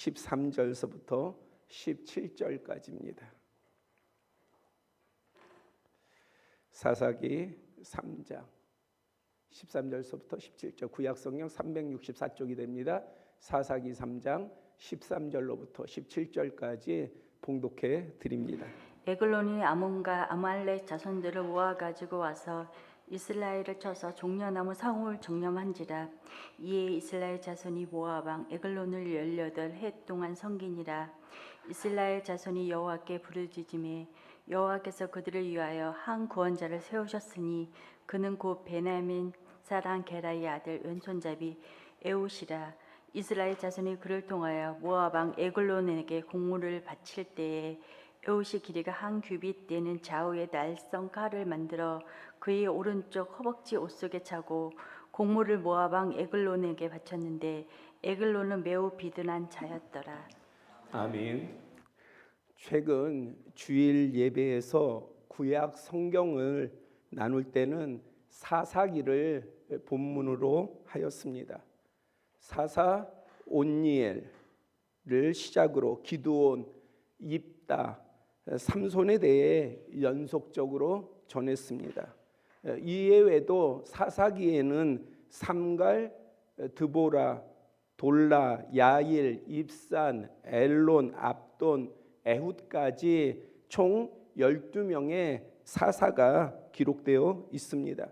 13절서부터 17절까지입니다. 사사기 3장 13절서부터 17절, 구약성경 364쪽이 됩니다. 사사기 3장 13절로부터 17절까지 봉독해 드립니다. 에글론이 아몬과 아말렉 자손들을 모아 가지고 와서 이스라엘을 쳐서 종려나무 성을 정념한지라. 이에 이스라엘 자손이 모압 왕 에글론을 18해 동안 섬기니라. 이스라엘 자손이 여호와께 부르짖음에 여호와께서 그들을 위하여 한 구원자를 세우셨으니 그는 곧 베냐민 사람 게라의 아들 왼손잡이 에웃이라. 이스라엘 자손이 그를 통하여 모압 왕 에글론에게 공물을 바칠 때에 에웃이 길이가 한 규빗 되는 좌우에 날성 칼을 만들어 그의 오른쪽 허벅지 옷 속에 차고 공물을 모압 왕 에글론에게 바쳤는데 에글론은 매우 비둔한 자였더라. 아멘. 최근 주일 예배에서 구약 성경을 나눌 때는 사사기를 본문으로 하였습니다. 사사 온니엘을 시작으로 기드온, 입다, 삼손에 대해 연속적으로 전했습니다. 이외에도 사사기에는 삼갈, 드보라, 돌라, 야일, 입산, 엘론, 압돈, 에훗까지 총 12명의 사사가 기록되어 있습니다.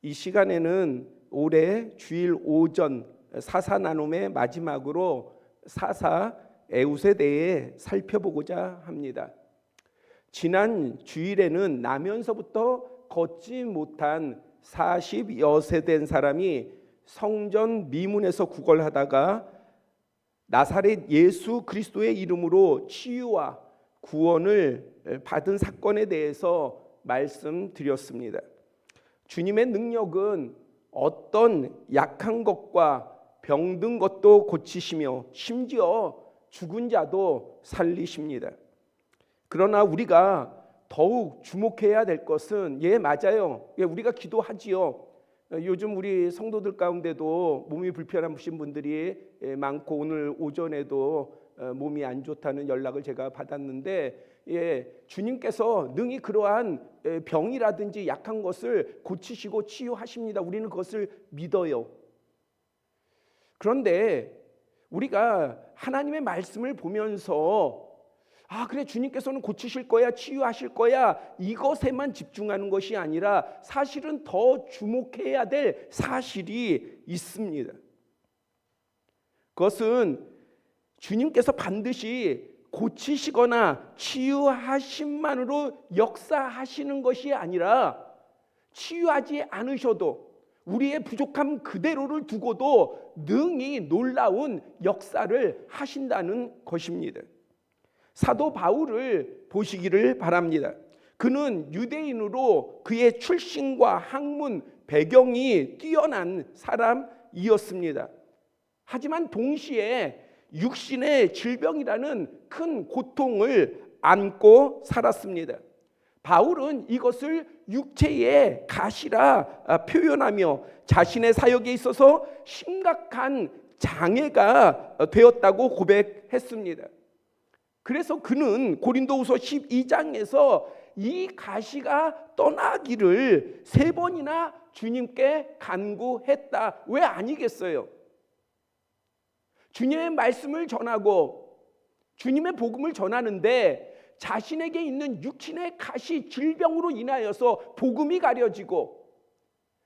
이 시간에는 올해 주일 오전 사사 나눔의 마지막으로 사사 에웃에 대해 살펴보고자 합니다. 지난 주일에는 나면서부터 걷지 못한 40여 세 된 사람이 성전 미문에서 구걸하다가 나사렛 예수 그리스도의 이름으로 치유와 구원을 받은 사건에 대해서 말씀드렸습니다. 주님의 능력은 어떤 약한 것과 병든 것도 고치시며 심지어 죽은 자도 살리십니다. 그러나 우리가 더욱 주목해야 될 것은 맞아요. 우리가 기도하지요. 요즘 우리 성도들 가운데도 몸이 불편하신 분들이 많고 오늘 오전에도 몸이 안 좋다는 연락을 제가 받았는데 주님께서 능히 그러한 병이라든지 약한 것을 고치시고 치유하십니다. 우리는 그것을 믿어요. 그런데 우리가 하나님의 말씀을 보면서 그래, 주님께서는 고치실 거야, 치유하실 거야, 이것에만 집중하는 것이 아니라 사실은 더 주목해야 될 사실이 있습니다. 그것은 주님께서 반드시 고치시거나 치유하심만으로 역사하시는 것이 아니라 치유하지 않으셔도 우리의 부족함 그대로를 두고도 능히 놀라운 역사를 하신다는 것입니다. 사도 바울을 보시기를 바랍니다. 그는 유대인으로 그의 출신과 학문, 배경이 뛰어난 사람이었습니다. 하지만 동시에 육신의 질병이라는 큰 고통을 안고 살았습니다. 바울은 이것을 육체의 가시라 표현하며 자신의 사역에 있어서 심각한 장애가 되었다고 고백했습니다. 그래서 그는 고린도후서 12장에서 이 가시가 떠나기를 3번이나 주님께 간구했다. 왜 아니겠어요? 주님의 말씀을 전하고 주님의 복음을 전하는데 자신에게 있는 육신의 가시 질병으로 인하여서 복음이 가려지고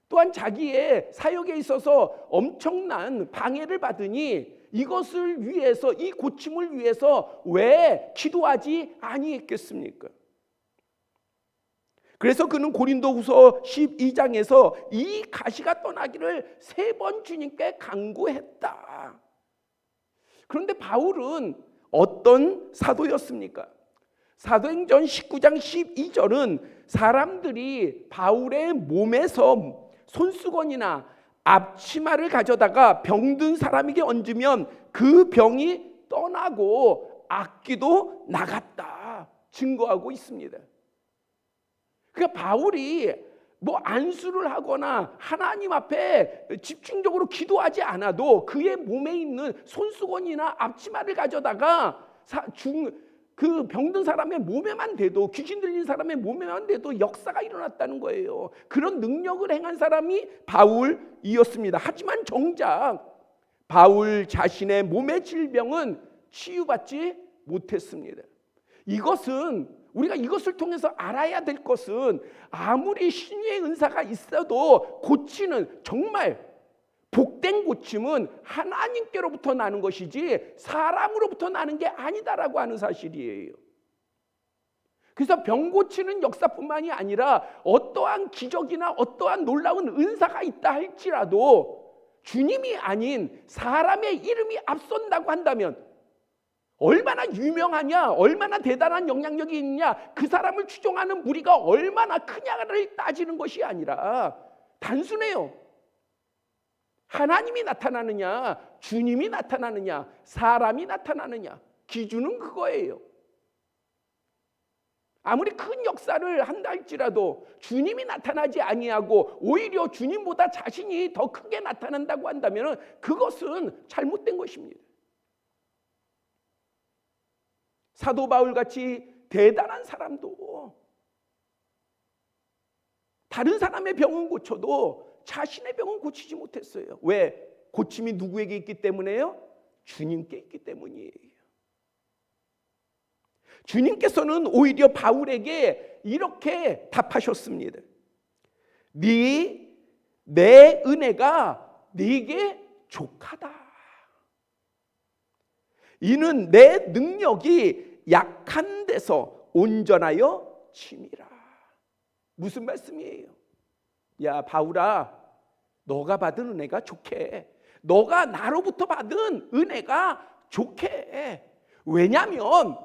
또한 자기의 사역에 있어서 엄청난 방해를 받으니 이것을 위해서, 이 고침을 위해서 왜 기도하지 아니했겠습니까? 그래서 그는 고린도후서 12장에서 이 가시가 떠나기를 3번 주님께 간구했다. 그런데 바울은 어떤 사도였습니까? 사도행전 19장 12절은 사람들이 바울의 몸에서 손수건이나 앞치마를 가져다가 병든 사람에게 얹으면 그 병이 떠나고 악기도 나갔다 증거하고 있습니다. 그러니까 바울이 뭐 안수를 하거나 하나님 앞에 집중적으로 기도하지 않아도 그의 몸에 있는 손수건이나 앞치마를 가져다가 그 병든 사람의 몸에만 대도, 귀신 들린 사람의 몸에만 대도 역사가 일어났다는 거예요. 그런 능력을 행한 사람이 바울이었습니다. 하지만 정작 바울 자신의 몸의 질병은 치유받지 못했습니다. 우리가 이것을 통해서 알아야 될 것은, 아무리 신유의 은사가 있어도 고치는, 정말 복된 고침은 하나님께로부터 나는 것이지 사람으로부터 나는 게 아니다라고 하는 사실이에요. 그래서 병 고치는 역사뿐만이 아니라 어떠한 기적이나 어떠한 놀라운 은사가 있다 할지라도 주님이 아닌 사람의 이름이 앞선다고 한다면 얼마나 유명하냐, 얼마나 대단한 영향력이 있냐, 그 사람을 추종하는 무리가 얼마나 크냐를 따지는 것이 아니라 단순해요. 하나님이 나타나느냐, 주님이 나타나느냐, 사람이 나타나느냐, 기준은 그거예요. 아무리 큰 역사를 한다 할지라도 주님이 나타나지 아니하고 오히려 주님보다 자신이 더 크게 나타난다고 한다면 그것은 잘못된 것입니다. 사도 바울같이 대단한 사람도 다른 사람의 병은 고쳐도 자신의 병은 고치지 못했어요. 왜? 고침이 누구에게 있기 때문에요? 주님께 있기 때문이에요. 주님께서는 오히려 바울에게 이렇게 답하셨습니다. 내 은혜가 네게 족하다. 이는 내 능력이 약한 데서 온전하여 침이라. 무슨 말씀이에요? 야 바울아, 너가 받은 은혜가 좋게, 너가 나로부터 받은 은혜가 좋게. 왜냐하면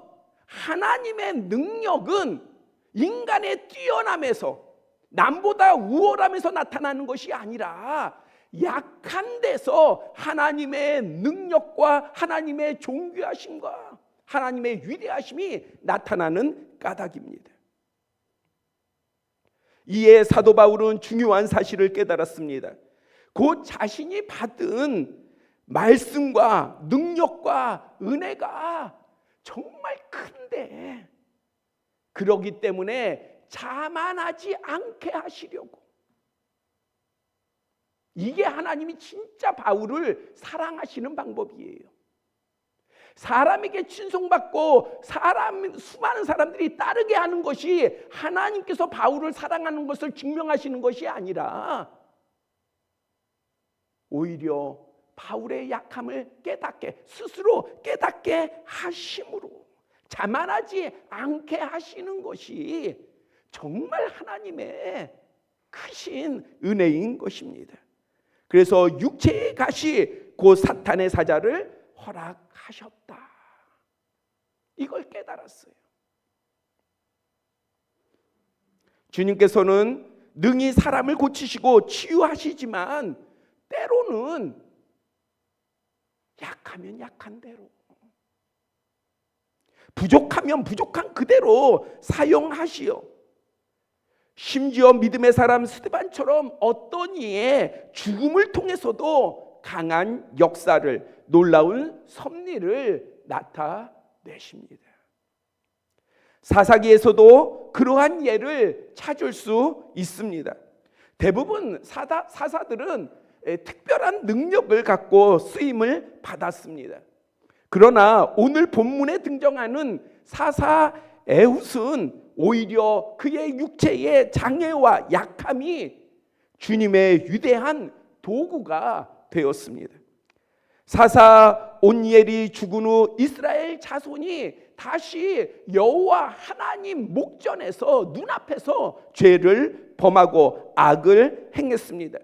하나님의 능력은 인간의 뛰어남에서, 남보다 우월함에서 나타나는 것이 아니라 약한 데서 하나님의 능력과 하나님의 존귀하심과 하나님의 위대하심이 나타나는 까닭입니다. 이에 사도 바울은 중요한 사실을 깨달았습니다. 곧 자신이 받은 말씀과 능력과 은혜가 정말 큰데, 그러기 때문에 자만하지 않게 하시려고. 이게 하나님이 진짜 바울을 사랑하시는 방법이에요. 사람에게 칭송받고 수많은 사람들이 따르게 하는 것이 하나님께서 바울을 사랑하는 것을 증명하시는 것이 아니라 오히려 바울의 약함을 스스로 깨닫게 하심으로 자만하지 않게 하시는 것이 정말 하나님의 크신 은혜인 것입니다. 그래서 육체의 가시 곧 사탄의 사자를 허락하셨다. 이걸 깨달았어요. 주님께서는 능히 사람을 고치시고 치유하시지만 때로는 약하면 약한 대로, 부족하면 부족한 그대로 사용하시어 심지어 믿음의 사람 스데반처럼 어떤 이의 죽음을 통해서도 강한 역사를, 놀라운 섭리를 나타내십니다. 사사기에서도 그러한 예를 찾을 수 있습니다. 대부분 사사들은 특별한 능력을 갖고 쓰임을 받았습니다. 그러나 오늘 본문에 등장하는 사사 에훗은 오히려 그의 육체의 장애와 약함이 주님의 위대한 도구가 되었습니다. 사사 온니엘이 죽은 후 이스라엘 자손이 다시 여호와 하나님 목전에서 눈앞에서 죄를 범하고 악을 행했습니다.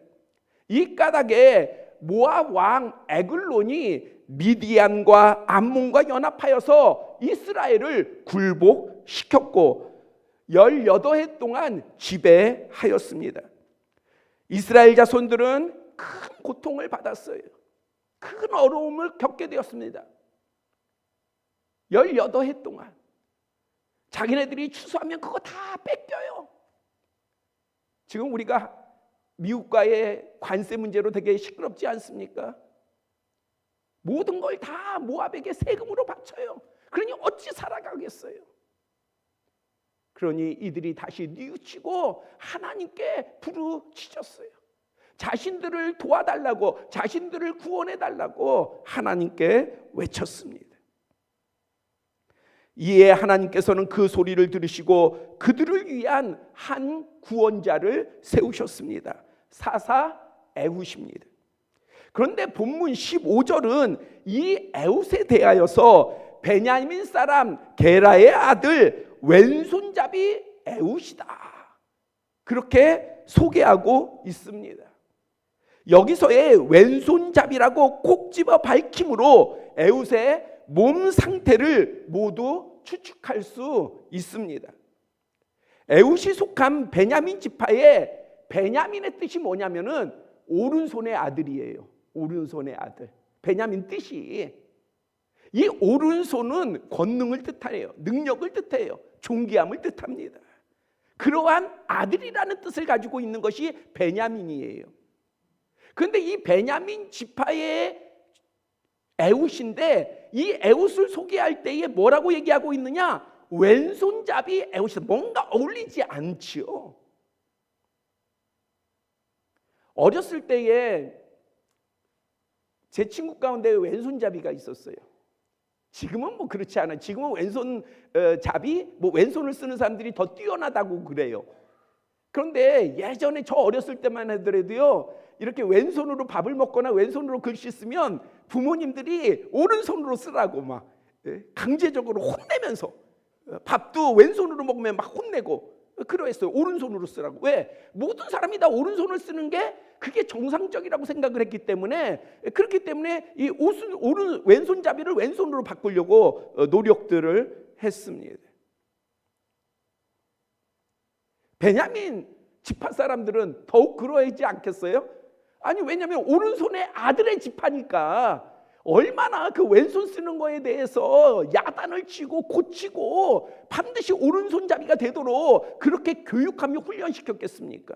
이 까닭에 모압 왕 에글론이 미디안과 암몬과 연합하여서 이스라엘을 굴복시켰고 18해 동안 지배하였습니다. 이스라엘 자손들은 큰 고통을 받았어요. 큰 어려움을 겪게 되었습니다. 18해 동안 자기네들이 추수하면 그거 다 뺏겨요. 지금 우리가 미국과의 관세 문제로 되게 시끄럽지 않습니까? 모든 걸 다 모압에게 세금으로 바쳐요. 그러니 어찌 살아가겠어요? 그러니 이들이 다시 뉘우치고 하나님께 부르짖었어요. 자신들을 도와달라고, 자신들을 구원해달라고 하나님께 외쳤습니다. 이에 하나님께서는 그 소리를 들으시고 그들을 위한 한 구원자를 세우셨습니다. 사사 에훗입니다. 그런데 본문 15절은 이 에훗에 대하여서 베냐민 사람 게라의 아들 왼손잡이 에훗이다, 그렇게 소개하고 있습니다. 여기서의 왼손잡이라고 꼭 집어 밝힘으로 에훗의 몸 상태를 모두 추측할 수 있습니다. 에훗이 속한 베냐민 지파의 베냐민의 뜻이 뭐냐면은 오른손의 아들이에요. 오른손의 아들. 베냐민 뜻이, 이 오른손은 권능을 뜻해요. 능력을 뜻해요. 존귀함을 뜻합니다. 그러한 아들이라는 뜻을 가지고 있는 것이 베냐민이에요. 그런데 이 베냐민 지파의 에훗인데, 이 에훗을 소개할 때에 뭐라고 얘기하고 있느냐? 왼손잡이 에훗이다. 뭔가 어울리지 않지요. 어렸을 때에 제 친구 가운데 왼손잡이가 있었어요. 지금은 뭐 그렇지 않아요. 지금은 왼손잡이, 뭐 왼손을 쓰는 사람들이 더 뛰어나다고 그래요. 그런데 예전에 저 어렸을 때만 하더라도요, 이렇게 왼손으로 밥을 먹거나 왼손으로 글씨 쓰면 부모님들이 오른손으로 쓰라고 막 강제적으로 혼내면서, 밥도 왼손으로 먹으면 막 혼내고 그러했어요. 오른손으로 쓰라고. 왜? 모든 사람이 다 오른손을 쓰는 게 그게 정상적이라고 생각을 했기 때문에, 그렇기 때문에 이 왼손잡이를 왼손으로 바꾸려고 노력들을 했습니다. 베냐민 지파 사람들은 더욱 그러하지 않겠어요? 아니, 왜냐하면 오른손의 아들의 지파니까 얼마나 그 왼손 쓰는 거에 대해서 야단을 치고 고치고 반드시 오른손잡이가 되도록 그렇게 교육하며 훈련시켰겠습니까?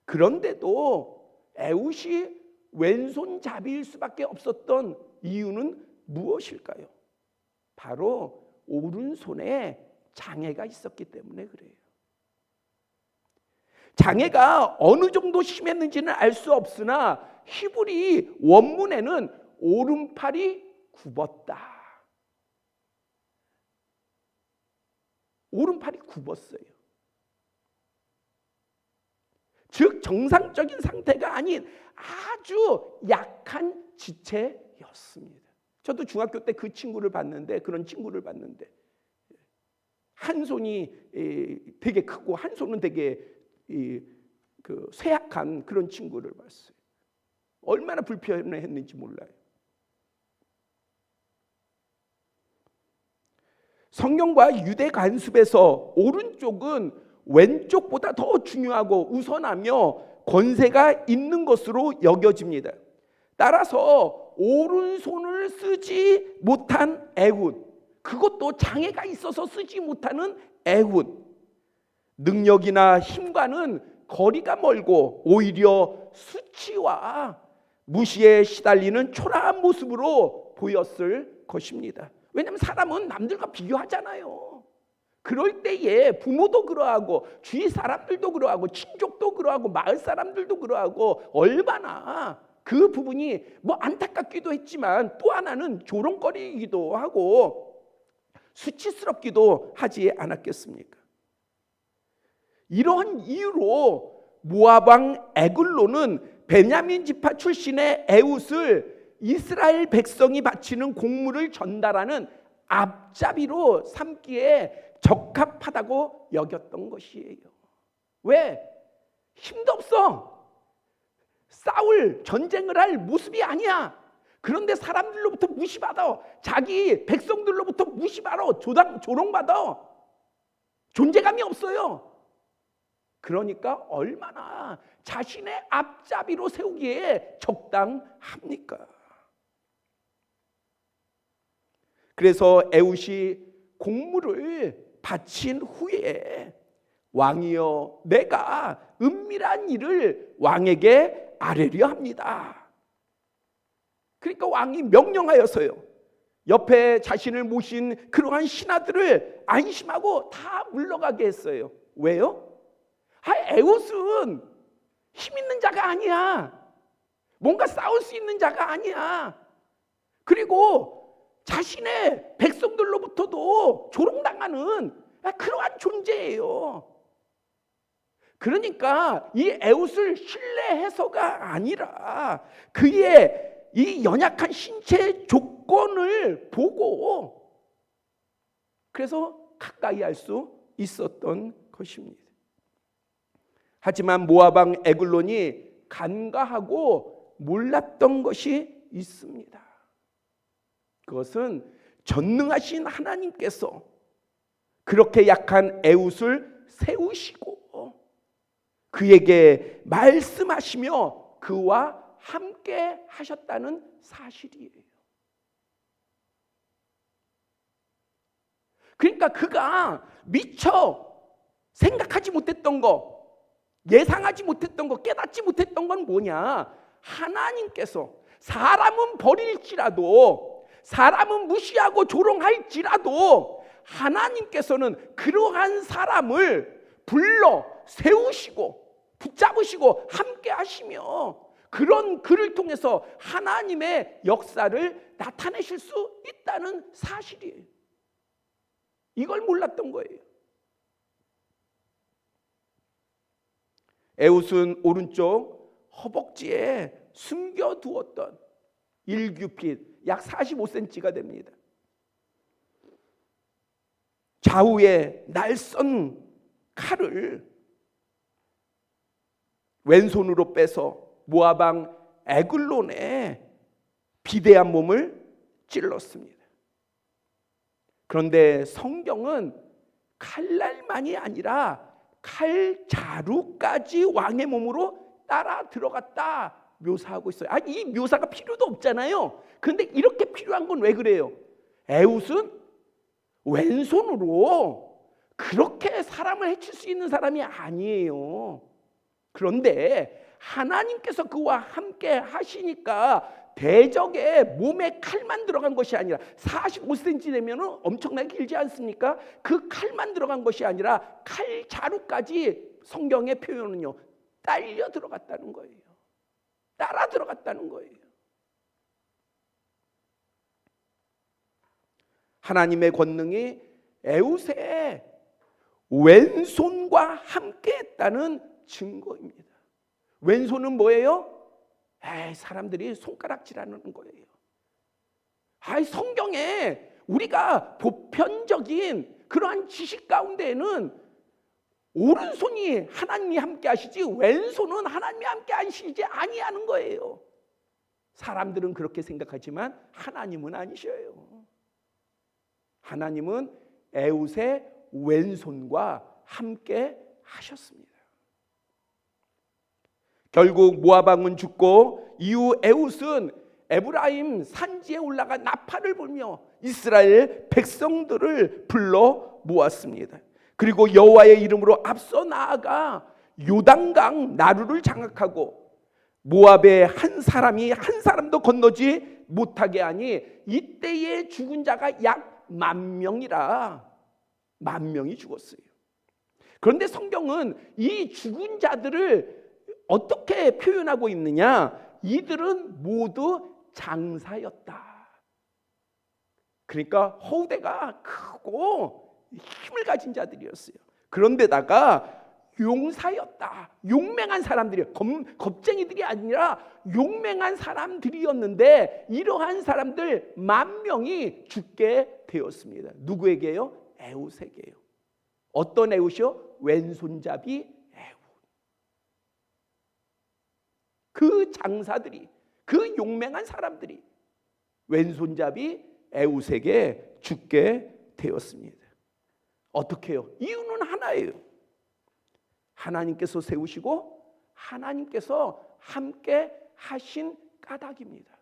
그런데도 에훗이 왼손잡이일 수밖에 없었던 이유는 무엇일까요? 바로 오른손에 장애가 있었기 때문에 그래요. 장애가 어느 정도 심했는지는 알 수 없으나 히브리 원문에는 오른팔이 굽었다, 오른팔이 굽었어요. 즉 정상적인 상태가 아닌 아주 약한 지체였습니다. 저도 중학교 때 그 친구를 봤는데, 그런 친구를 봤는데 한 손이 되게 크고 한 손은 되게 그 쇠약한 그런 친구를 봤어요. 얼마나 불편했는지 몰라요. 성경과 유대 관습에서 오른쪽은 왼쪽보다 더 중요하고 우선하며 권세가 있는 것으로 여겨집니다. 따라서 오른손을 쓰지 못한 에훗, 그것도 장애가 있어서 쓰지 못하는 에훗, 능력이나 힘과는 거리가 멀고 오히려 수치와 무시에 시달리는 초라한 모습으로 보였을 것입니다. 왜냐하면 사람은 남들과 비교하잖아요. 그럴 때에 부모도 그러하고 주위 사람들도 그러하고 친족도 그러하고 마을 사람들도 그러하고 얼마나 그 부분이 뭐 안타깝기도 했지만 또 하나는 조롱거리이기도 하고 수치스럽기도 하지 않았겠습니까? 이러한 이유로 모압 왕 에글론은 베냐민 지파 출신의 에훗을 이스라엘 백성이 바치는 공물을 전달하는 앞잡이로 삼기에 적합하다고 여겼던 것이에요. 왜? 힘도 없어. 싸울, 전쟁을 할 모습이 아니야. 그런데 사람들로부터 무시받아. 자기 백성들로부터 무시받아. 조롱받아. 존재감이 없어요. 그러니까 얼마나 자신의 앞잡이로 세우기에 적당합니까? 그래서 에훗이 공물을 바친 후에 왕이여 내가 은밀한 일을 왕에게 아뢰려 합니다. 그러니까 왕이 명령하여서요, 옆에 자신을 모신 그러한 신하들을 안심하고 다 물러가게 했어요. 왜요? 에웃은 힘 있는 자가 아니야. 뭔가 싸울 수 있는 자가 아니야. 그리고 자신의 백성들로부터도 조롱당하는 그러한 존재예요. 그러니까 이 에웃을 신뢰해서가 아니라 그의 이 연약한 신체 조건을 보고 그래서 가까이 할 수 있었던 것입니다. 하지만 모압 왕 에글론이 간과하고 몰랐던 것이 있습니다. 그것은 전능하신 하나님께서 그렇게 약한 에웃을 세우시고 그에게 말씀하시며 그와 함께 하셨다는 사실이에요. 그러니까 그가 미처 생각하지 못했던 거, 예상하지 못했던 거, 깨닫지 못했던 건 뭐냐? 하나님께서 사람은 버릴지라도, 사람은 무시하고 조롱할지라도 하나님께서는 그러한 사람을 불러 세우시고 붙잡으시고 함께 하시며 그런 그를 통해서 하나님의 역사를 나타내실 수 있다는 사실이에요. 이걸 몰랐던 거예요. 에웃은 오른쪽 허벅지에 숨겨두었던 일규핏 약 45cm가 됩니다. 좌우에 날선 칼을 왼손으로 빼서 모압 왕 에글론의 비대한 몸을 찔렀습니다. 그런데 성경은 칼날만이 아니라 칼자루까지 왕의 몸으로 따라 들어갔다 묘사하고 있어요. 이 묘사가 필요도 없잖아요. 그런데 이렇게 필요한 건 왜 그래요? 에웃은 왼손으로 그렇게 사람을 해칠 수 있는 사람이 아니에요. 그런데 하나님께서 그와 함께 하시니까 대적의 몸에 칼만 들어간 것이 아니라 45cm 되면 엄청나게 길지 않습니까? 그 칼만 들어간 것이 아니라 칼자루까지 성경의 표현은요, 딸려 들어갔다는 거예요. 따라 들어갔다는 거예요. 하나님의 권능이 에웃의 왼손과 함께 했다는 증거입니다. 왼손은 뭐예요? 사람들이 손가락질하는 거예요. 성경에 우리가 보편적인 그러한 지식 가운데에는 오른손이 하나님이 함께 하시지 왼손은 하나님이 함께 하시지 아니하는 거예요. 사람들은 그렇게 생각하지만 하나님은 아니셔요. 하나님은 에웃의 왼손과 함께 하셨습니다. 결국 모압 왕은 죽고 이후 에웃은 에브라임 산지에 올라가 나팔을 불며 이스라엘 백성들을 불러 모았습니다. 그리고 여호와의 이름으로 앞서 나아가 요단강 나루를 장악하고 모압의 한 사람이 한 사람도 건너지 못하게 하니 이때의 죽은 자가 약 10,000명이라 10,000명이 죽었어요. 그런데 성경은 이 죽은 자들을 어떻게 표현하고 있느냐? 이들은 모두 장사였다. 그러니까 허우대가 크고 힘을 가진 자들이었어요. 그런데다가 용사였다. 용맹한 사람들이, 겁쟁이들이 아니라 용맹한 사람들이었는데 이러한 사람들 10,000명이 죽게 되었습니다. 누구에게요? 에웃에게요. 어떤 에웃이요? 왼손잡이 에웃. 그 장사들이, 그 용맹한 사람들이 왼손잡이 에웃에게 죽게 되었습니다. 어떻게 해요? 이유는 하나예요. 하나님께서 세우시고 하나님께서 함께 하신 까닭입니다.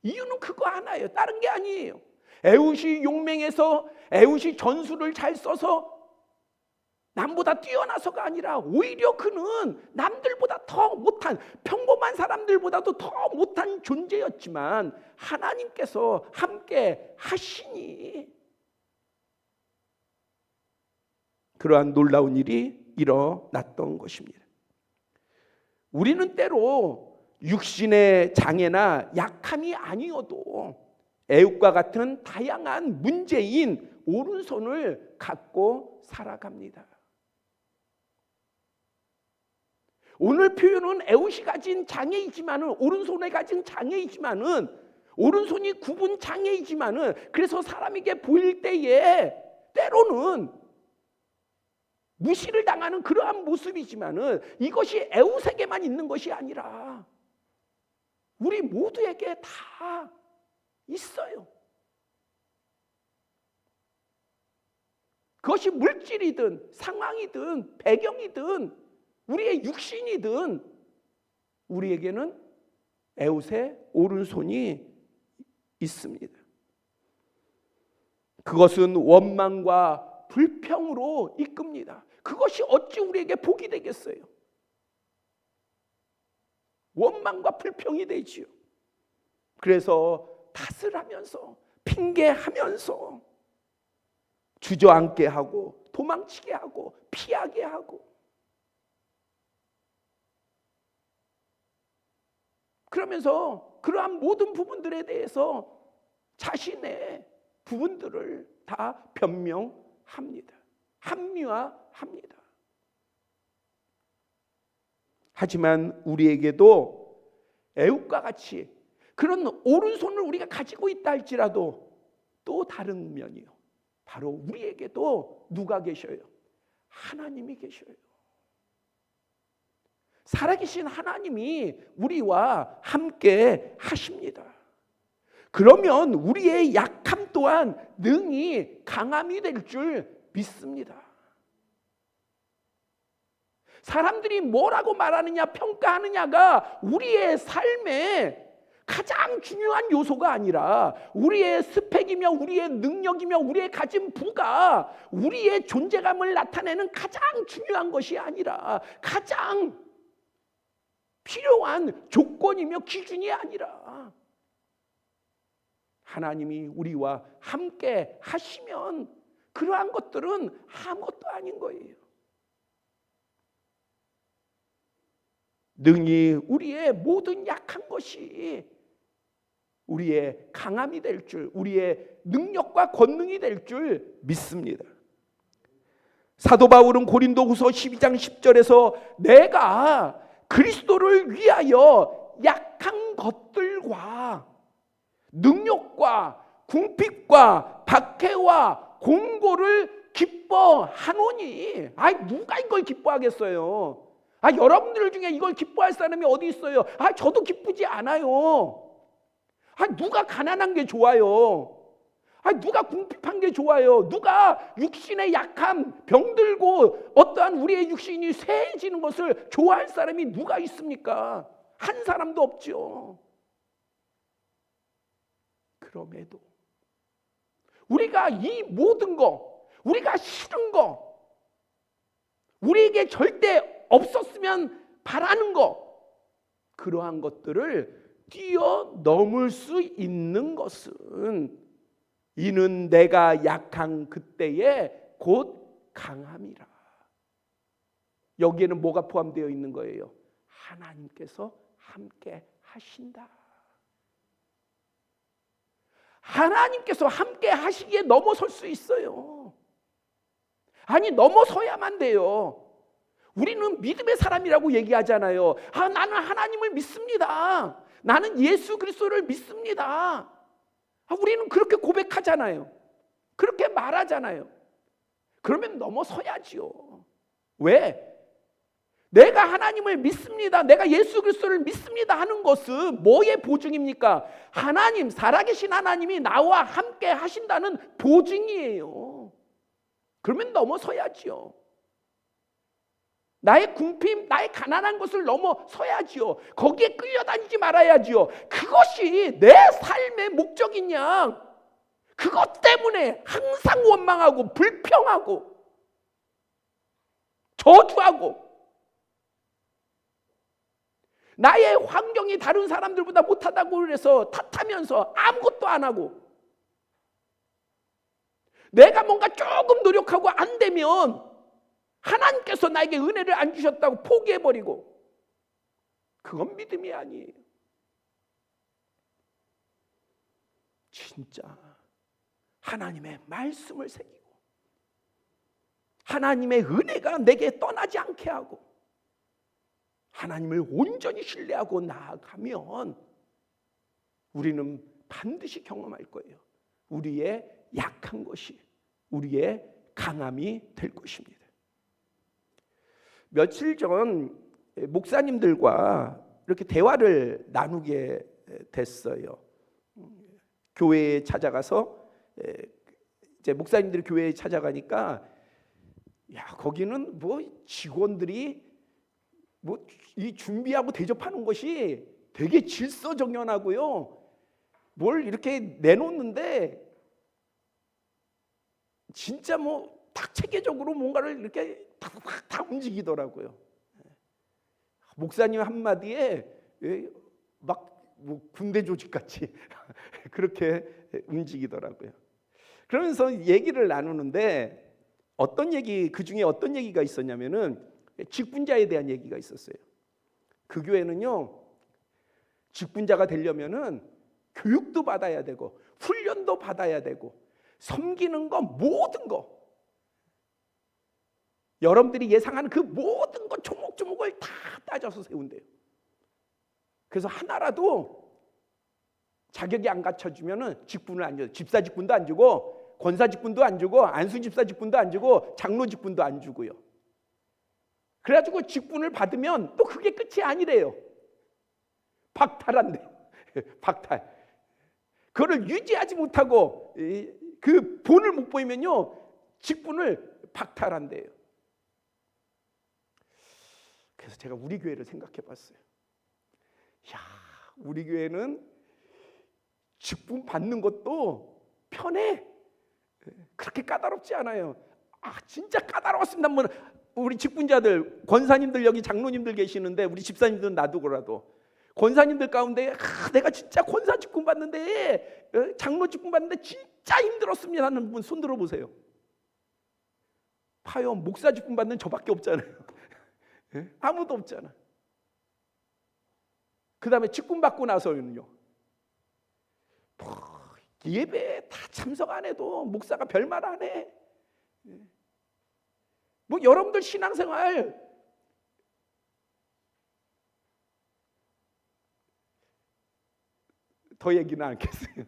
이유는 그거 하나예요. 다른 게 아니에요. 에웃이 용맹해서, 에웃이 전술을 잘 써서 남보다 뛰어나서가 아니라 오히려 그는 남들보다 더 못한, 평범한 사람들보다도 더 못한 존재였지만 하나님께서 함께 하시니 그러한 놀라운 일이 일어났던 것입니다. 우리는 때로 육신의 장애나 약함이 아니어도 애국과 같은 다양한 문제인 오른손을 갖고 살아갑니다. 오늘 표현은 에웃이 가진 장애이지만은, 오른손에 가진 장애이지만은, 오른손이 굽은 장애이지만은, 그래서 사람에게 보일 때에 때로는 무시를 당하는 그러한 모습이지만은 이것이 에웃에게만 있는 것이 아니라 우리 모두에게 다 있어요. 그것이 물질이든 상황이든 배경이든 우리의 육신이든 우리에게는 에웃의 오른손이 있습니다. 그것은 원망과 불평으로 이끕니다. 그것이 어찌 우리에게 복이 되겠어요? 원망과 불평이 되지요. 그래서 탓을 하면서 핑계하면서 주저앉게 하고 도망치게 하고 피하게 하고, 그러면서 그러한 모든 부분들에 대해서 자신의 부분들을 다 변명합니다. 합리화합니다. 하지만 우리에게도 에웃과 같이 그런 오른손을 우리가 가지고 있다 할지라도 또 다른 면이요, 바로 우리에게도 누가 계셔요? 하나님이 계셔요. 살아계신 하나님이 우리와 함께 하십니다. 그러면 우리의 약함 또한 능히 강함이 될 줄 믿습니다. 사람들이 뭐라고 말하느냐, 평가하느냐가 우리의 삶에 가장 중요한 요소가 아니라 우리의 스펙이며 우리의 능력이며 우리의 가진 부가 우리의 존재감을 나타내는 가장 중요한 것이 아니라, 가장 필요한 조건이며 기준이 아니라, 하나님이 우리와 함께 하시면 그러한 것들은 아무것도 아닌 거예요. 능히 우리의 모든 약한 것이 우리의 강함이 될 줄, 우리의 능력과 권능이 될 줄 믿습니다. 사도 바울은 고린도후서 12장 10절에서 내가 그리스도를 위하여 약한 것들과 능력과 궁핍과 박해와 공고를 기뻐하노니, 누가 이걸 기뻐하겠어요? 여러분들 중에 이걸 기뻐할 사람이 어디 있어요? 저도 기쁘지 않아요. 누가 가난한 게 좋아요? 누가 궁핍한 게 좋아요? 누가 육신의 약함, 병들고 어떠한 우리의 육신이 쇠해지는 것을 좋아할 사람이 누가 있습니까? 한 사람도 없죠. 그럼에도 우리가 이 모든 거, 우리가 싫은 거, 우리에게 절대 없었으면 바라는 거, 그러한 것들을 뛰어넘을 수 있는 것은 이는 내가 약한 그때에 곧 강함이라. 여기에는 뭐가 포함되어 있는 거예요? 하나님께서 함께 하신다. 하나님께서 함께 하시기에 넘어설 수 있어요. 넘어서야만 돼요. 우리는 믿음의 사람이라고 얘기하잖아요. 나는 하나님을 믿습니다. 나는 예수 그리스도를 믿습니다. 우리는 그렇게 고백하잖아요. 그렇게 말하잖아요. 그러면 넘어서야지요. 왜? 내가 하나님을 믿습니다, 내가 예수 그리스도를 믿습니다 하는 것은 뭐의 보증입니까? 하나님, 살아계신 하나님이 나와 함께 하신다는 보증이에요. 그러면 넘어서야지요. 나의 궁핍, 나의 가난한 것을 넘어서야지요. 거기에 끌려다니지 말아야지요. 그것이 내 삶의 목적이냐? 그것 때문에 항상 원망하고 불평하고 저주하고 나의 환경이 다른 사람들보다 못하다고 그래서 탓하면서 아무것도 안 하고 내가 뭔가 조금 노력하고 안 되면 하나님께서 나에게 은혜를 안 주셨다고 포기해버리고, 그건 믿음이 아니에요. 진짜 하나님의 말씀을 새기고 하나님의 은혜가 내게 떠나지 않게 하고 하나님을 온전히 신뢰하고 나아가면 우리는 반드시 경험할 거예요. 우리의 약한 것이 우리의 강함이 될 것입니다. 며칠 전 목사님들과 이렇게 대화를 나누게 됐어요. 교회에 찾아가서 이제 목사님들이 교회에 찾아가니까 야, 거기는 뭐 직원들이 뭐 이 준비하고 대접하는 것이 되게 질서정연하고요. 뭘 이렇게 내놓는데 진짜 뭐 딱 체계적으로 뭔가를 이렇게 다 움직이더라고요. 목사님 한마디에 뭐 군대 조직 같이 그렇게 움직이더라고요. 그러면서 얘기를 나누는데 그 중에 어떤 얘기가 있었냐면은 직분자에 대한 얘기가 있었어요. 그 교회는요, 직분자가 되려면은 교육도 받아야 되고 훈련도 받아야 되고 섬기는 거 모든 거, 여러분들이 예상하는 그 모든 것 조목조목을 다 따져서 세운대요. 그래서 하나라도 자격이 안 갖춰주면은 직분을 안 줘요. 집사 직분도 안 주고 권사 직분도 안 주고 안수 집사 직분도 안 주고 장로 직분도 안 주고요. 그래가지고 직분을 받으면 또 그게 끝이 아니래요. 박탈한대요. 박탈. 그거를 유지하지 못하고 그 본을 못 보이면요 직분을 박탈한대요. 그래서 제가 우리 교회를 생각해 봤어요. 야, 우리 교회는 직분 받는 것도 편해. 그렇게 까다롭지 않아요. 아, 진짜 까다로웠습니다. 뭐 우리 직분자들, 권사님들 여기 장로님들 계시는데 우리 집사님들은 놔두고라도 권사님들 가운데 내가 진짜 권사 직분 받는데 장로 직분 받는데 진짜 힘들었습니다 하는 분 손 들어보세요. 봐요, 목사 직분 받는 저밖에 없잖아요. 아무도 없잖아. 그 다음에 직분 받고 나서는요, 예배에 다 참석 안 해도 목사가 별말 안 해. 뭐 여러분들 신앙생활 더 얘기는 않겠어요.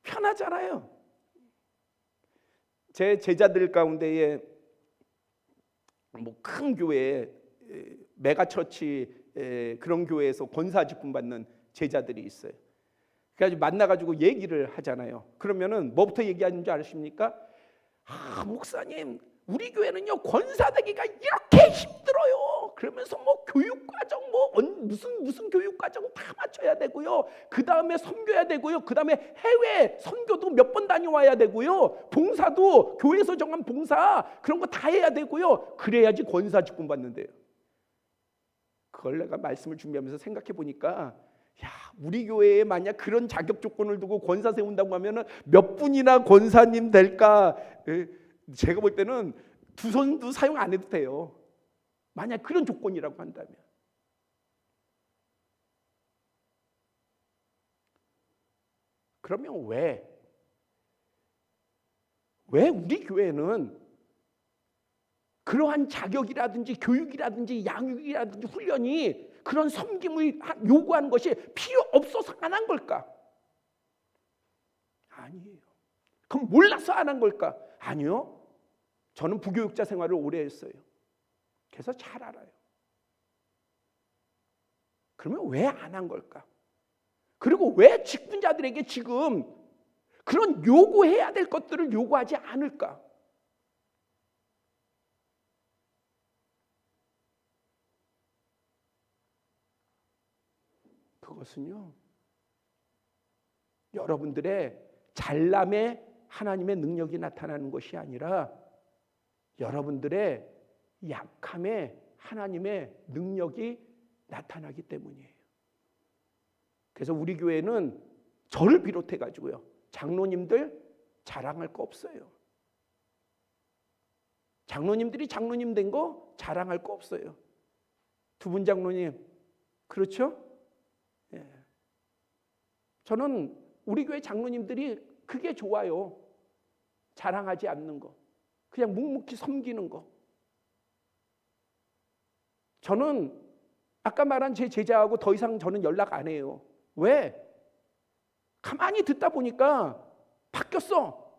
편하잖아요. 제 제자들 가운데에 뭐 큰 교회, 메가처치 그런 교회에서 권사 직분 받는 제자들이 있어요. 그래가지고 만나가지고 얘기를 하잖아요. 그러면은 뭐부터 얘기하는 줄 아십니까? 아, 목사님, 우리 교회는요 권사되기가 이렇게 힘들어요. 그러면서 뭐 교육과정 뭐 무슨 교육과정 다 맞춰야 되고요. 그 다음에 섬겨야 되고요. 그 다음에 해외 선교도 몇 번 다녀와야 되고요. 봉사도 교회에서 정한 봉사 그런 거 다 해야 되고요. 그래야지 권사 직분 받는데요. 그걸 내가 말씀을 준비하면서 생각해 보니까, 야, 우리 교회에 만약 그런 자격 조건을 두고 권사 세운다고 하면은 몇 분이나 권사님 될까? 제가 볼 때는 두 손도 사용 안 해도 돼요. 만약 그런 조건이라고 한다면. 그러면 왜 우리 교회는 그러한 자격이라든지 교육이라든지 양육이라든지 훈련이 그런 섬김을 요구하는 것이 필요 없어서 안 한 걸까? 아니에요. 그럼 몰라서 안 한 걸까? 아니요. 저는 부교육자 생활을 오래 했어요. 그래서 잘 알아요. 그러면 왜 안 한 걸까? 그리고 왜 직분자들에게 지금 그런 요구해야 될 것들을 요구하지 않을까? 그것은요, 여러분들의 잘남의 하나님의 능력이 나타나는 것이 아니라 여러분들의 약함에 하나님의 능력이 나타나기 때문이에요. 그래서 우리 교회는 저를 비롯해 가지고요, 장로님들 자랑할 거 없어요. 장로님들이 장로님 된 거 자랑할 거 없어요. 두 분 장로님, 그렇죠? 예. 저는 우리 교회 장로님들이 그게 좋아요. 자랑하지 않는 거, 그냥 묵묵히 섬기는 거. 저는 아까 말한 제 제자하고 더 이상 저는 연락 안 해요. 왜? 가만히 듣다 보니까 바뀌었어.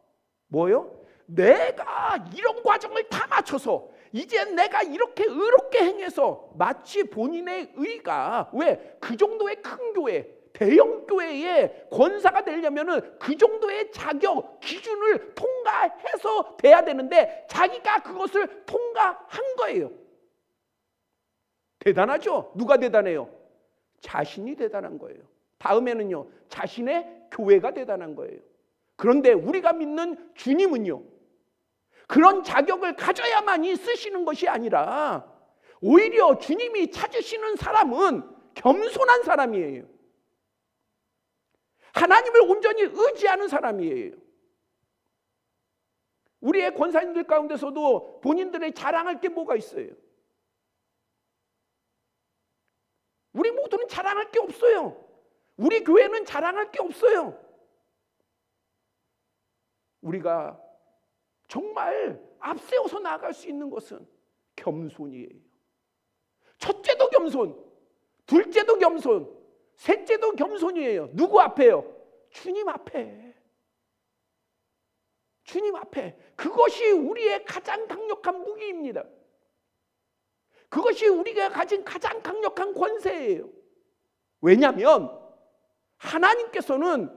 뭐요? 내가 이런 과정을 다 맞춰서 이제 내가 이렇게 의롭게 행해서 마치 본인의 의가, 왜? 그 정도의 큰 교회, 대형 교회의 권사가 되려면은 그 정도의 자격 기준을 통과해서 돼야 되는데 자기가 그것을 통과한 거예요. 대단하죠? 누가 대단해요? 자신이 대단한 거예요. 다음에는요, 자신의 교회가 대단한 거예요. 그런데 우리가 믿는 주님은요, 그런 자격을 가져야만이 쓰시는 것이 아니라 오히려 주님이 찾으시는 사람은 겸손한 사람이에요. 하나님을 온전히 의지하는 사람이에요. 우리의 권사님들 가운데서도 본인들의 자랑할 게 뭐가 있어요? 우리 모두는 자랑할 게 없어요. 우리 교회는 자랑할 게 없어요. 우리가 정말 앞세워서 나아갈 수 있는 것은 겸손이에요. 첫째도 겸손, 둘째도 겸손, 셋째도 겸손이에요. 누구 앞에요? 주님 앞에. 주님 앞에. 그것이 우리의 가장 강력한 무기입니다. 그것이 우리가 가진 가장 강력한 권세예요. 왜냐하면 하나님께서는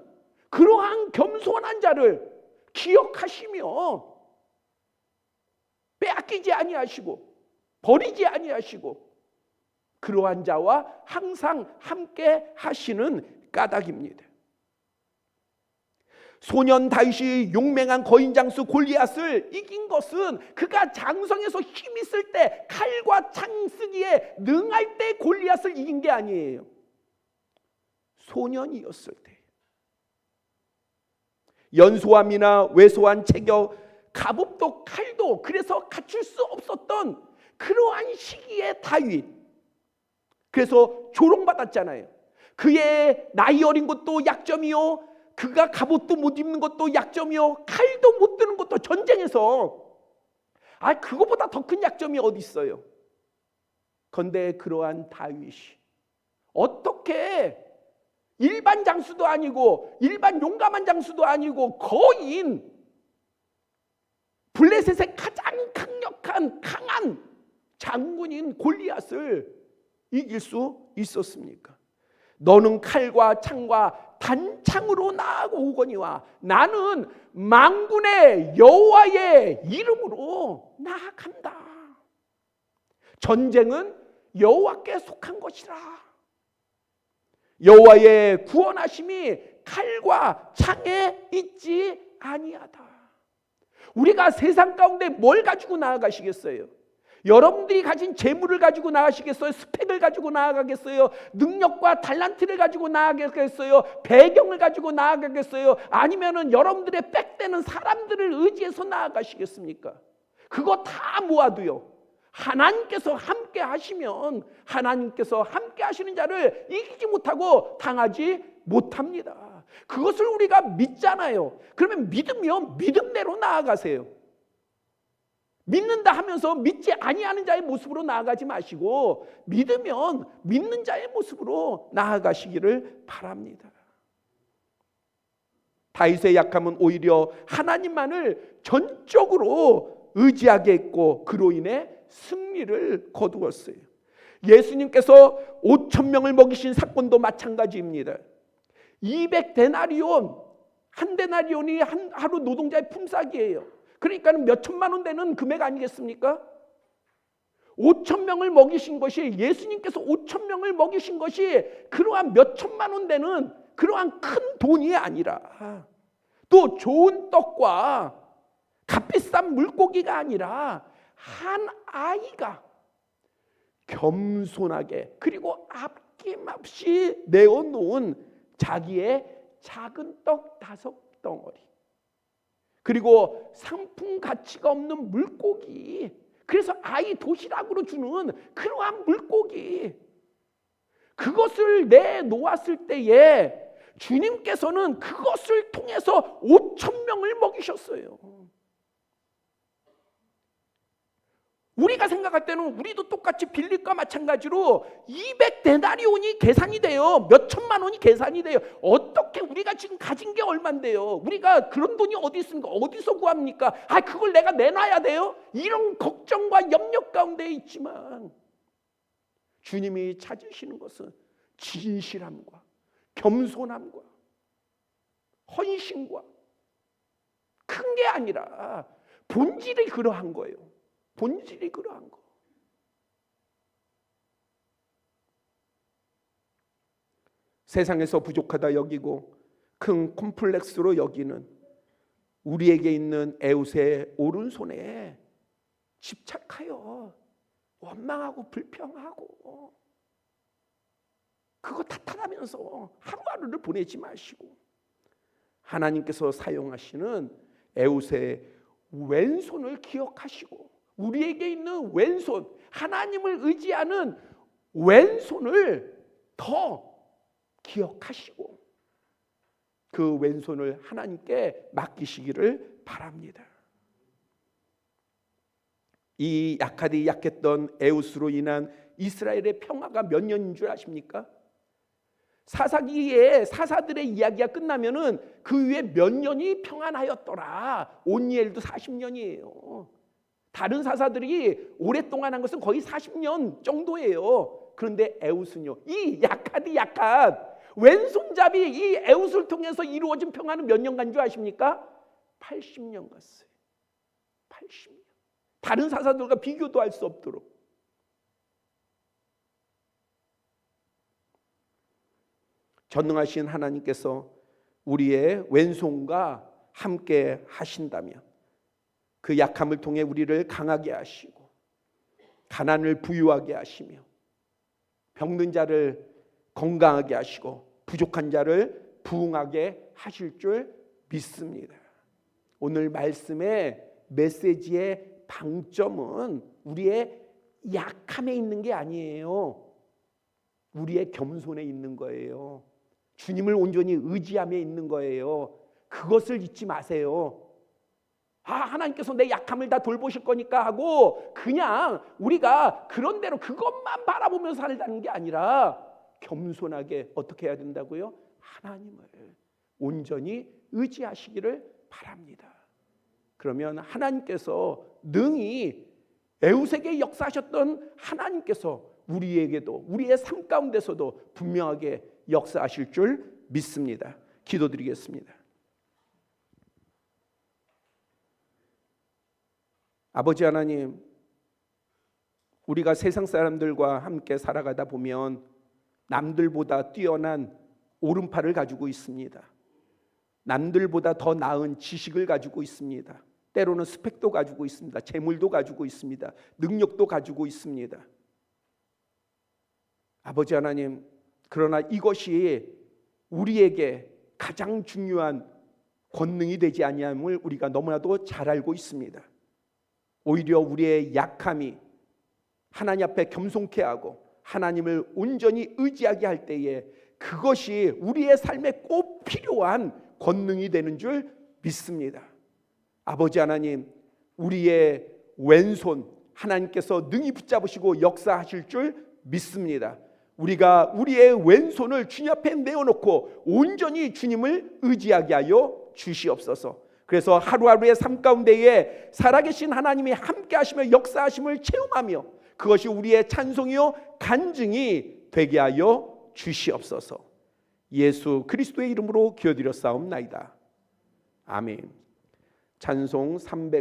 그러한 겸손한 자를 기억하시며 빼앗기지 아니하시고 버리지 아니하시고 그러한 자와 항상 함께 하시는 까닭입니다. 소년 다윗이 용맹한 거인 장수 골리앗을 이긴 것은 그가 장성해서 힘 있을 때, 칼과 창 쓰기에 능할 때 골리앗을 이긴 게 아니에요. 소년이었을 때. 연소함이나 왜소한 체격, 갑옷도 칼도 그래서 갖출 수 없었던 그러한 시기의 다윗. 그래서 조롱받았잖아요. 그의 나이 어린 것도 약점이요, 그가 갑옷도 못 입는 것도 약점이요, 칼도 못 드는 것도 전쟁에서 그거보다 더 큰 약점이 어디 있어요? 그런데 그러한 다윗이 어떻게 일반 장수도 아니고 일반 용감한 장수도 아니고 거인, 블레셋의 가장 강력한 강한 장군인 골리앗을 이길 수 있었습니까? 너는 칼과 창과 단창으로 나아오거니와 나는 만군의 여호와의 이름으로 나아간다. 전쟁은 여호와께 속한 것이라. 여호와의 구원하심이 칼과 창에 있지 아니하다. 우리가 세상 가운데 뭘 가지고 나아가시겠어요? 여러분들이 가진 재물을 가지고 나아가시겠어요? 스펙을 가지고 나아가겠어요? 능력과 달란트를 가지고 나아가겠어요? 배경을 가지고 나아가겠어요? 아니면은 여러분들의 빽대는 사람들을 의지해서 나아가시겠습니까? 그거 다 모아도요, 하나님께서 함께 하시면 하나님께서 함께 하시는 자를 이기지 못하고 당하지 못합니다. 그것을 우리가 믿잖아요. 그러면 믿으면 믿음대로 나아가세요. 믿는다 하면서 믿지 아니하는 자의 모습으로 나아가지 마시고 믿으면 믿는 자의 모습으로 나아가시기를 바랍니다. 다윗의 약함은 오히려 하나님만을 전적으로 의지하게 했고 그로 인해 승리를 거두었어요. 예수님께서 5,000명을 먹이신 사건도 마찬가지입니다. 200데나리온, 한 데나리온이 한 하루 노동자의 품삯이에요. 그러니까 몇 천만 원 되는 금액 아니겠습니까? 5,000명을 먹이신 것이, 예수님께서 5,000명을 먹이신 것이 그러한 몇 천만 원 되는 그러한 큰 돈이 아니라, 또 좋은 떡과 값비싼 물고기가 아니라 한 아이가 겸손하게 그리고 아낌없이 내어놓은 자기의 작은 떡 5덩어리, 그리고 상품 가치가 없는 물고기, 그래서 아이 도시락으로 주는 그러한 물고기, 그것을 내놓았을 때에 주님께서는 그것을 통해서 5,000명을 먹이셨어요. 우리가 생각할 때는 우리도 똑같이 빌립과 마찬가지로 200데나리온이 계산이 돼요. 몇 천만 원이 계산이 돼요. 어떻게 우리가 지금 가진 게 얼만데요? 우리가 그런 돈이 어디 있습니까? 어디서 구합니까? 그걸 내가 내놔야 돼요? 이런 걱정과 염려 가운데 있지만 주님이 찾으시는 것은 진실함과 겸손함과 헌신과 큰 게 아니라 본질이 그러한 거예요. 본질이 그러한 거. 세상에서 부족하다 여기고 큰 콤플렉스로 여기는 우리에게 있는 에웃의 오른손에 집착하여 원망하고 불평하고 그거 탓하면서 하루하루를 보내지 마시고 하나님께서 사용하시는 에웃의 왼손을 기억하시고 우리에게 있는 왼손, 하나님을 의지하는 왼손을 더 기억하시고 그 왼손을 하나님께 맡기시기를 바랍니다. 이 약했던 에웃으로 인한 이스라엘의 평화가 몇 년인 줄 아십니까? 사사기에 사사들의 이야기가 끝나면은 그 위에 몇 년이 평안하였더라. 온니엘도 40년이에요. 다른 사사들이 오랫동안 한 것은 거의 40년 정도예요. 그런데 에웃은요, 이 약한 왼손잡이 이 에웃을 통해서 이루어진 평화는 몇 년간 줄 아십니까? 80년 갔어요. 80년. 다른 사사들과 비교도 할 수 없도록. 전능하신 하나님께서 우리의 왼손과 함께 하신다면 그 약함을 통해 우리를 강하게 하시고 가난을 부유하게 하시며 병든 자를 건강하게 하시고 부족한 자를 부흥하게 하실 줄 믿습니다. 오늘 말씀의 메시지의 방점은 우리의 약함에 있는 게 아니에요. 우리의 겸손에 있는 거예요. 주님을 온전히 의지함에 있는 거예요. 그것을 잊지 마세요. 하나님께서 내 약함을 다 돌보실 거니까 하고 그냥 우리가 그런 대로 그것만 바라보면서 살다는 게 아니라 겸손하게 어떻게 해야 된다고요? 하나님을 온전히 의지하시기를 바랍니다. 그러면 하나님께서 능히 에웃에게 역사하셨던 하나님께서 우리에게도 우리의 삶 가운데서도 분명하게 역사하실 줄 믿습니다. 기도드리겠습니다. 아버지 하나님, 우리가 세상 사람들과 함께 살아가다 보면 남들보다 뛰어난 오른팔을 가지고 있습니다. 남들보다 더 나은 지식을 가지고 있습니다. 때로는 스펙도 가지고 있습니다. 재물도 가지고 있습니다. 능력도 가지고 있습니다. 아버지 하나님, 그러나 이것이 우리에게 가장 중요한 권능이 되지 아니함을 우리가 너무나도 잘 알고 있습니다. 오히려 우리의 약함이 하나님 앞에 겸손케 하고 하나님을 온전히 의지하게 할 때에 그것이 우리의 삶에 꼭 필요한 권능이 되는 줄 믿습니다. 아버지 하나님, 우리의 왼손 하나님께서 능히 붙잡으시고 역사하실 줄 믿습니다. 우리가 우리의 왼손을 주님 앞에 내어놓고 온전히 주님을 의지하게 하여 주시옵소서. 그래서 하루하루의 삶 가운데에 살아계신 하나님이 함께 하시며 역사하심을 체험하며 그것이 우리의 찬송이요 간증이 되게 하여 주시옵소서. 예수 그리스도의 이름으로 기도드렸사옵나이다. 아멘. 찬송 300